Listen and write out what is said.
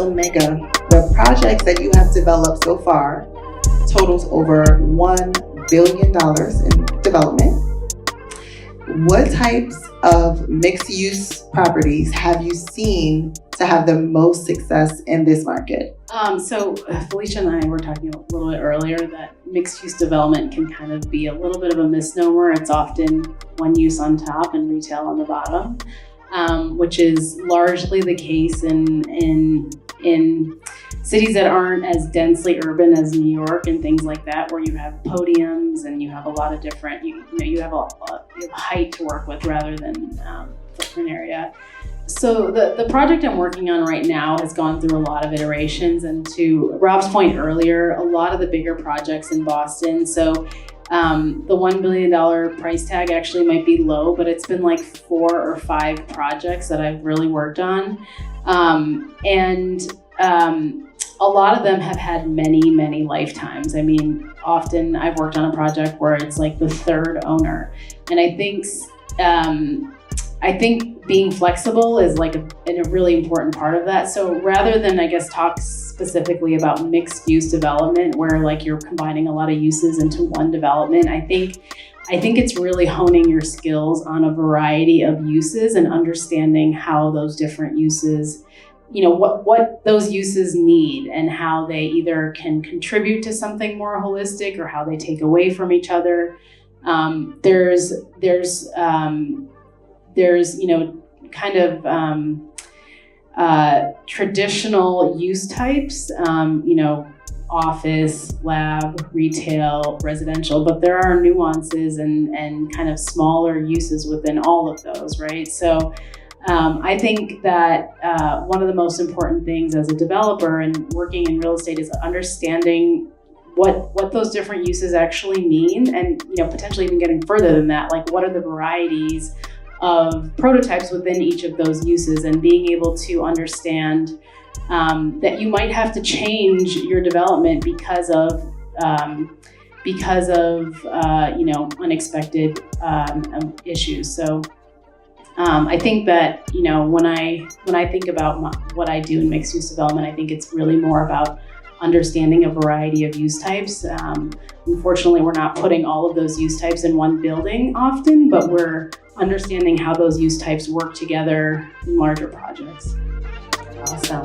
So Megha, the projects that you have developed so far totals over $1 billion in development. What types of mixed-use properties have you seen to have the most success in this market? So Felicia and I were talking a little bit earlier that mixed-use development can kind of be a little bit of a misnomer. It's often one use on top and retail on the bottom, which is largely the case in cities that aren't as densely urban as New York and things like that, where you have podiums and you have a lot of different, you have height to work with rather than footprint area. So the project I'm working on right now has gone through a lot of iterations, and to Rob's point earlier, a lot of the bigger projects in Boston. So the $1 billion price tag actually might be low, but it's been like 4 or 5 projects that I've really worked on. A lot of them have had many, many lifetimes. I mean, often I've worked on a project where it's like the 3rd owner. And I think being flexible is like a really important part of that. So rather than, I guess, talk specifically about mixed use development where like you're combining a lot of uses into one development, I think it's really honing your skills on a variety of uses and understanding how those different uses, what those uses need and how they either can contribute to something more holistic or how they take away from each other. There's kind of traditional use types, office, lab, retail, residential, but there are nuances and kind of smaller uses within all of those, right? So I think that one of the most important things as a developer and working in real estate is understanding what those different uses actually mean, and potentially even getting further than that, like what are the varieties of prototypes within each of those uses, and being able to understand that you might have to change your development because of unexpected issues. So I think that when I think about what I do in mixed use development, I think it's really more about understanding a variety of use types. Unfortunately, we're not putting all of those use types in one building often, but we're understanding how those use types work together in larger projects. Awesome.